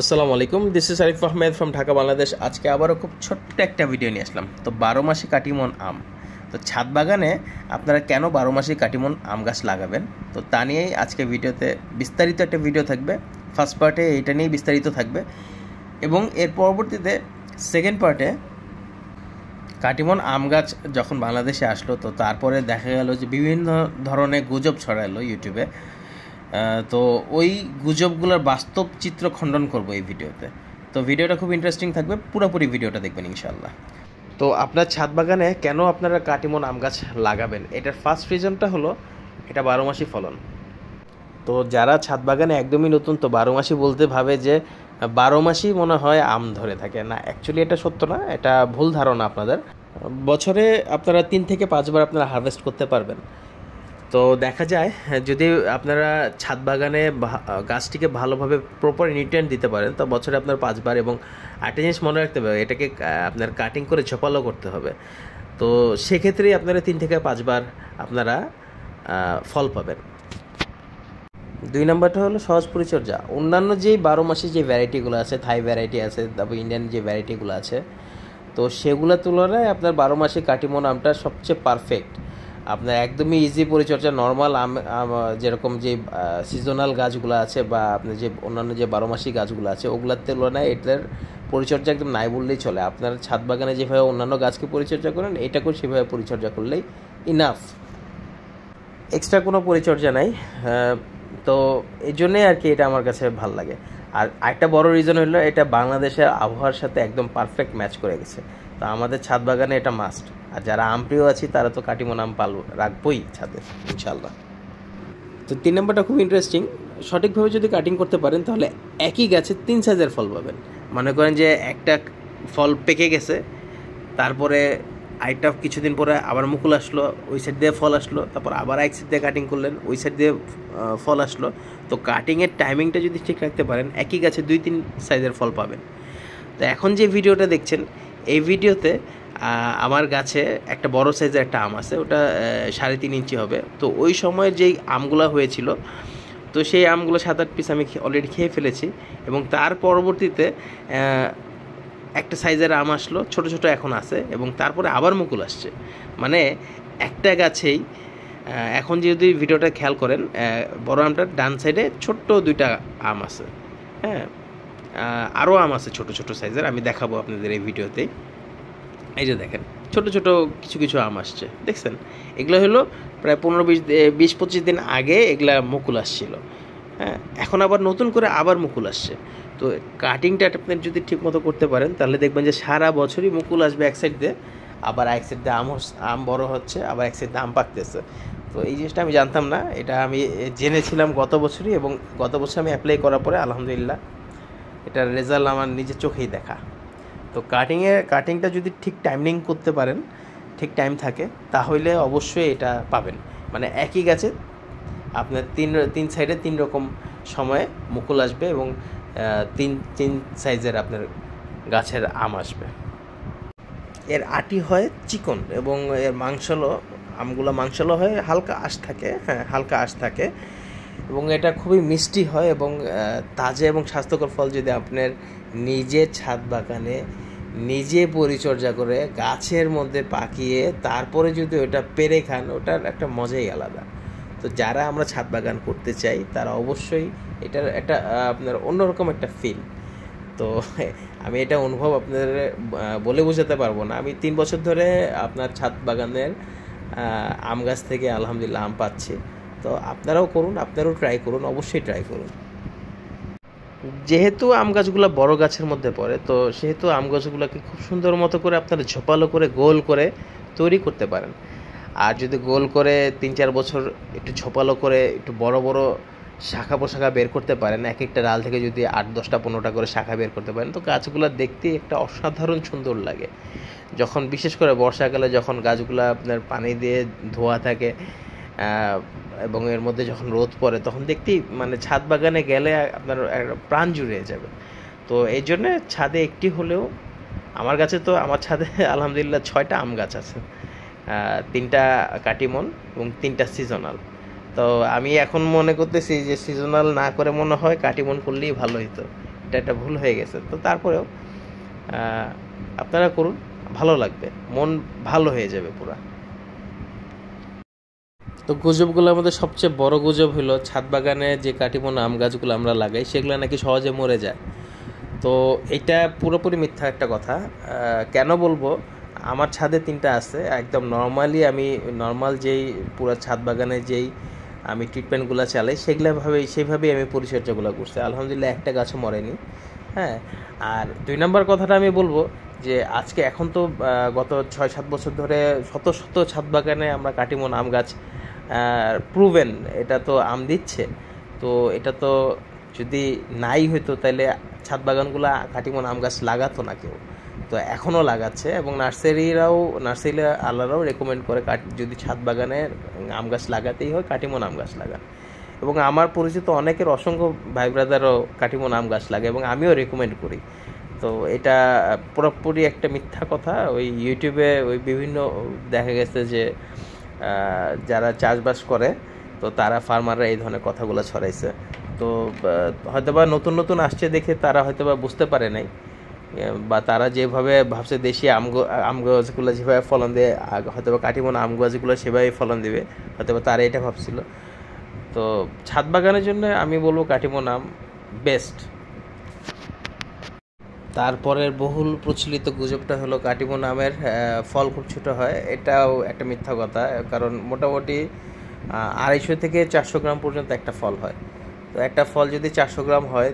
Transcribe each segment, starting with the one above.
আসসালামু আলাইকুম, this is Arif Ahmed from Dhaka Bangladesh. আজকে আবারও খুব ছোট্ট একটা ভিডিও নিয়ে আসলাম। তো 12 মাসি কাটিমন আম, তো ছাদ বাগানে আপনারা কেন 12 মাসি কাটিমন আম গাছ লাগাবেন, তো তা নিয়েই আজকে ভিডিওতে বিস্তারিত একটা ভিডিও থাকবে। ফার্স্ট পার্টে এইটা নিয়েই বিস্তারিত থাকবে এবং এর পরবর্তীতে সেকেন্ড পার্টে কাটিমন আম গাছ যখন বাংলাদেশে আসলো, তো তারপরে দেখা গেল যে বিভিন্ন ধরনের গুজব ছড়ালো ইউটিউবে। তো ওই গুজবগুলোর বাস্তব চিত্র খণ্ডন করবো এই ভিডিওতে। তো ভিডিওটা খুব ইন্টারেস্টিং থাকবে, পুরোপুরি ভিডিওটা দেখবেন ইনশাল্লাহ। তো আপনার ছাদ বাগানে কেন আপনারা কাটিমন আম গাছ লাগাবেন, এটার ফার্স্ট রিজনটা হলো এটা 12 মাসি ফলন। তো যারা ছাদ বাগানে একদমই নতুন, তো 12 মাসি বলতে ভাবে যে 12 মাসই মনে হয় আম ধরে থাকে, না অ্যাকচুয়ালি এটা সত্য না, এটা ভুল ধারণা আপনাদের। বছরে আপনারা 3 থেকে 5 বার আপনারা হারভেস্ট করতে পারবেন। তো দেখা যায় যদি আপনারা ছাদ বাগানে গাছটিকে ভালোভাবে প্রপার নিউট্রিয়েন্ট দিতে পারেন, তো বছরে আপনার 5 বার। এবং একটা জিনিস মনে রাখতে হবে, এটাকে আপনার কাটিং করে ঝোপালো করতে হবে। তো সেক্ষেত্রেই আপনারা 3 থেকে 5 বার আপনারা ফল পাবেন। 2 নম্বরটা হলো সহজ পরিচর্যা। অন্যান্য যেই 12 মাসি যে ভ্যারাইটিগুলো আছে, থাই ভ্যারাইটি আছে, তারপর ইন্ডিয়ান যে ভ্যারাইটিগুলো আছে, তো সেগুলোর তুলনায় আপনার 12 মাসি কাটিমন আমটা সবচেয়ে পারফেক্ট। আপনার একদমই ইজি পরিচর্যা, নর্মাল যেরকম যে সিজনাল গাছগুলো আছে বা আপনার যে অন্যান্য যে 12 মাসি গাছগুলো আছে, ওগুলোর তুলনায় এটার পরিচর্যা একদম নাই বললেই চলে। আপনার ছাদ বাগানে যেভাবে অন্যান্য গাছকে পরিচর্যা করেন, এটাকেও সেভাবে পরিচর্যা করলেই ইনাফ, এক্সট্রা কোনো পরিচর্যা নাই। তো এই জন্যেই আর কি এটা আমার কাছে ভালো লাগে। আর একটা বড় রিজন হলো এটা বাংলাদেশের আবহাওয়ার সাথে একদম পারফেক্ট ম্যাচ করে গেছে। তো আমাদের ছাদ বাগানে এটা মাস্ট। আর যারা আম প্রিয় আছি তারা তো কাটিমন আম রাখবই ছাদে ইনশাল্লাহ। তো 3 নম্বরটা খুব ইন্টারেস্টিং। সঠিকভাবে যদি কাটিং করতে পারেন তাহলে একই গাছে 3 সাইজের ফল পাবেন। মনে করেন যে একটা ফল পেকে গেছে, তারপরে আরেকটা কিছুদিন পরে আবার মুকুল আসলো, ওই সাইড দিয়ে ফল আসলো, তারপর আবার এক সাইড দিয়ে কাটিং করলেন, ওই সাইড দিয়ে ফল আসলো। তো কাটিংয়ের টাইমিংটা যদি ঠিক রাখতে পারেন, একই গাছে 2-3 সাইজের ফল পাবেন। তো এখন যে ভিডিওটা দেখছেন, এই ভিডিওতে আমার গাছে একটা বড় সাইজের একটা আম আছে, ওটা 3.5 ইঞ্চি হবে। তো ওই সময় যেই আমগুলো হয়েছিল, তো সেই আমগুলো 7-8 পিস আমি অলরেডি খেয়ে ফেলেছি। এবং তার পরবর্তীতে একটা সাইজের আম আসলো, ছোট ছোট এখন আছে, এবং তারপরে আবার মুকুল আসছে। মানে একটা গাছেই এখন যদি ভিডিওটা খেয়াল করেন, বড় আমটার ডান সাইডে ছোট্ট 2টা আম আছে। হ্যাঁ, আরও আম আছে ছোট ছোট সাইজের, আমি দেখাবো আপনাদের এই ভিডিওতে। এই যে দেখেন, ছোট ছোট কিছু কিছু আম আসছে, দেখছেন? এগুলো হলো প্রায় 15-20-25 দিন আগে এগুলা মুকুল আসছিল। হ্যাঁ, এখন আবার নতুন করে আবার মুকুল আসছে। তো কাটিংটা আপনি যদি ঠিক মতো করতে পারেন, তাহলে দেখবেন যে সারা বছরই মুকুল আসবে এক সাইড দিয়ে, আবার এক সাইড দিয়ে আম বড় হচ্ছে, আবার এক সাইড দিয়ে আম পাকতেছে। তো এই জিনিসটা আমি জানতাম না, এটা আমি জেনেছিলাম গত বছরই, এবং গত বছর আমি অ্যাপ্লাই করার পরে আলহামদুলিল্লাহ এটার রেজাল্ট আমার নিজের চোখেই দেখা। তো কাটিংটা যদি ঠিক টাইমিং করতে পারেন, ঠিক টাইম থাকে, তাহলে অবশ্যই এটা পাবেন। মানে একই গাছে আপনার তিন সাইডে 3 রকম সময়ে মুকুল আসবে, এবং তিন সাইজের আপনার গাছের আম আসবে। এর আটি হয় চিকন, এবং এর আমগুলো মাংসলো হয়, হালকা আঁশ থাকে। হ্যাঁ, হালকা আঁশ থাকে, এবং এটা খুবই মিষ্টি হয়। এবং তাজা এবং স্বাস্থ্যকর ফল যদি আপনার নিজের ছাদ বাগানে নিজে পরিচর্যা করে গাছের মধ্যে পাকিয়ে তারপরে যদি ওটা পেরে খান, ওটার একটা মজাই আলাদা। তো যারা আমরা ছাদ বাগান করতে চাই তারা অবশ্যই এটার একটা আপনার অন্যরকম একটা ফিল। তো আমি এটা অনুভব আপনাদের বলে বোঝাতে পারবো না। আমি 3 বছর ধরে আপনার ছাদ বাগানের আম গাছ থেকে আলহামদুলিল্লাহ আম পাচ্ছি। তো আপনারাও করুন, আপনারাও ট্রাই করুন, অবশ্যই ট্রাই করুন। যেহেতু আম গাছগুলো বড় গাছের মধ্যে পড়ে, তো সেহেতু আম গাছগুলোকে খুব সুন্দর মতো করে আপনারা ঝোপালো করে গোল করে তৈরি করতে পারেন। আর যদি গোল করে 3-4 বছর একটু ঝোপালো করে একটু বড় বড় শাখা প্রশাখা বের করতে পারেন, এক একটা ডাল থেকে যদি 8-10টা 15টা করে শাখা বের করতে পারেন, তো গাছগুলো দেখতে একটা অসাধারণ সুন্দর লাগে। যখন বিশেষ করে বর্ষাকালে যখন গাছগুলো আপনার পানি দিয়ে ধোয়া থাকে, এবং এর মধ্যে যখন রোদ পড়ে, তখন দেখতেই মানে ছাদ বাগানে গেলে আপনার প্রাণ জুড়িয়ে যাবে। তো এই জন্যে ছাদে একটি হলেও, আমার ছাদে আলহামদুলিল্লাহ 6টা আম গাছ আছে, 3টা কাটিমন এবং 3টা সিজনাল। তো আমি এখন মনে করতেছি যে সিজনাল না করে মনে হয় কাটিমন করলেই ভালো হতো। এটা ভুল হয়ে গেছে। তো তারপরেও আপনারা করুন, ভালো লাগবে, মন ভালো হয়ে যাবে পুরা। তো গুজবগুলোর মধ্যে সবচেয়ে বড় গুজব হলো ছাদ বাগানে যে কাটিমন আম গাছগুলো আমরা লাগাই সেগুলো নাকি সহজে মরে যায়। তো এটা পুরোপুরি মিথ্যা একটা কথা। কেন বলবো, আমার ছাদে 3টা আছে। একদম নর্মালি আমি নর্মাল যেই পুরো ছাদ বাগানে যেই আমি ট্রিটমেন্টগুলো চালাই সেইভাবেই আমি পরিচর্যাগুলো করছি। আলহামদুলিল্লাহ একটা গাছও মরেনি। হ্যাঁ, আর 2 নম্বর কথাটা আমি বলবো যে আজকে এখন তো গত 6-7 বছর ধরে শত শত ছাদ বাগানে আমরা কাটিমন আম গাছ প্রুভেন এটা তো আম দিচ্ছে। তো এটা তো যদি নাই হইতো তাহলে ছাদ বাগানগুলো কাটিমন আম গাছ লাগাতো না কেউ। তো এখনও লাগাচ্ছে, এবং নার্সারি আলারাও রেকমেন্ড করে যদি ছাদ বাগানে আম গাছ লাগাতেই হয় কাটিমন আম গাছ লাগান। এবং আমার পরিচিত অনেকের অসংখ্য ভাই ব্রাদারও কাটিমন আম গাছ লাগে, এবং আমিও রেকমেন্ড করি। তো এটা পুরোপুরি একটা মিথ্যা কথা। ওই ইউটিউবে ওই বিভিন্ন দেখা গেছে যে যারা চাষবাস করে তো তারা ফার্মাররা এই ধরনের কথাগুলো ছড়াইছে। তো হয়তোবা নতুন আসছে দেখে তারা হয়তোবা বুঝতে পারে নাই, বা তারা যেভাবে ভাবছে দেশি আম গাছগুলো যেভাবে ফলন দেয় হয়তোবা কাটিমন আম গাছগুলো সেভাবেই ফলন দেবে, হয়তোবা তারা এটা ভাবছিল। তো ছাদ বাগানের জন্য আমি বলবো কাটিমন আম বেস্ট। তারপরের বহুল প্রচলিত গুজবটা হলো কাটিমন আমের ফল খুব ছোটো হয়। এটাও একটা মিথ্যা কথা, কারণ মোটামুটি 250 থেকে 400 গ্রাম পর্যন্ত একটা ফল হয়। তো একটা ফল যদি 400 গ্রাম হয়,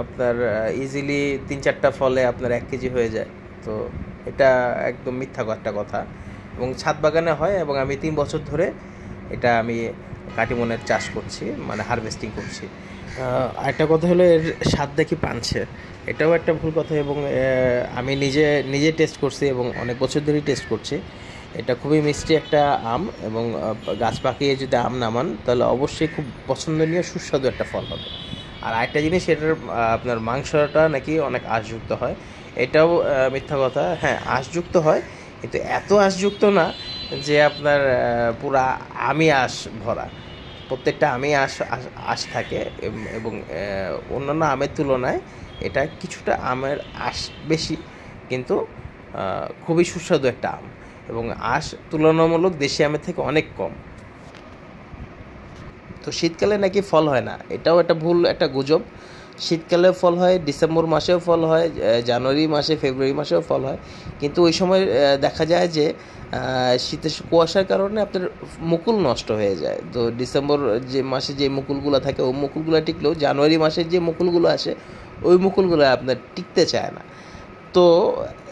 আপনার ইজিলি 3-4টা ফলে আপনার 1 কেজি হয়ে যায়। তো এটা একদম মিথ্যা একটা কথা, এবং ছাদ বাগানে হয়, এবং আমি 3 বছর ধরে এটা আমি কাটিমনের চাষ করছি, মানে হারভেস্টিং করছি। আরেকটা কথা হলো এর স্বাদ দেখি পানছে, এটাও একটা ভুল কথা। এবং আমি নিজে টেস্ট করছি এবং অনেক বছর ধরেই টেস্ট করছি। এটা খুবই মিষ্টি একটা আম, এবং গাছ পাকিয়ে যদি আম নামান তাহলে অবশ্যই খুব পছন্দনীয় সুস্বাদু একটা ফল হবে। আর আরেকটা জিনিস, এটার আপনার মাংসটা নাকি অনেক আঁশযুক্ত হয়, এটাও মিথ্যা কথা। হ্যাঁ, আঁশযুক্ত হয়, কিন্তু এত আঁশযুক্ত না যে আপনার পুরা আমি আঁশ ভরা। প্রত্যেকটা আমি আঁশ থাকে, এবং অন্যান্য আমের তুলনায় এটা কিছুটা আমের আঁশ বেশি, কিন্তু খুবই সুস্বাদু একটা আম, এবং আঁশ তুলনামূলক দেশি আমের থেকে অনেক কম। তো শীতকালে নাকি ফল হয় না, এটাও একটা ভুল একটা গুজব। শীতকালে ফল হয়, ডিসেম্বর মাসেও ফল হয়, জানুয়ারি মাসে ফেব্রুয়ারি মাসেও ফল হয়, কিন্তু ওই সময় দেখা যায় যে শীতের কুয়াশার কারণে আপনার মুকুল নষ্ট হয়ে যায়। তো ডিসেম্বর যে মাসে যে মুকুলগুলো থাকে ওই মুকুলগুলো টিকলেও জানুয়ারি মাসের যে মুকুলগুলো আসে ওই মুকুলগুলো আপনার টিকতে চায় না। তো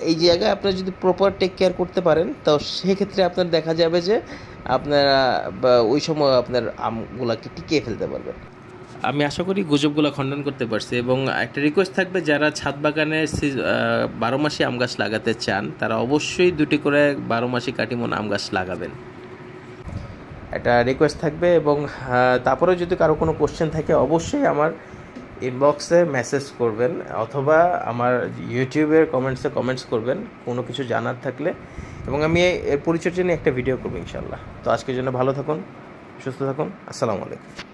এই জায়গায় আপনারা যদি প্রপার টেক কেয়ার করতে পারেন তো সেক্ষেত্রে আপনার দেখা যাবে যে আপনারা ওই সময় আপনার আমগুলাকে টিকিয়ে ফেলতে পারবেন। আমি আশা করি গুজবগুলো খণ্ডন করতে পারছি, এবং একটা রিকোয়েস্ট থাকবে যারা ছাদ বাগানে 12 মাসি আম গাছ লাগাতে চান তারা অবশ্যই 2টি করে 12 মাসি কাটিমন আম গাছ লাগাবেন, একটা রিকোয়েস্ট থাকবে। এবং তারপরেও যদি কারো কোনো কোশ্চেন থাকে অবশ্যই আমার ইনবক্সে মেসেজ করবেন, অথবা আমার ইউটিউবের কমেন্টস করবেন কোনো কিছু জানার থাকলে, এবং আমি এর পরিচর্যা নিয়ে একটা ভিডিও করবো ইনশাল্লাহ। তো আজকের জন্য ভালো থাকুন, সুস্থ থাকুন, আসসালামু আলাইকুম।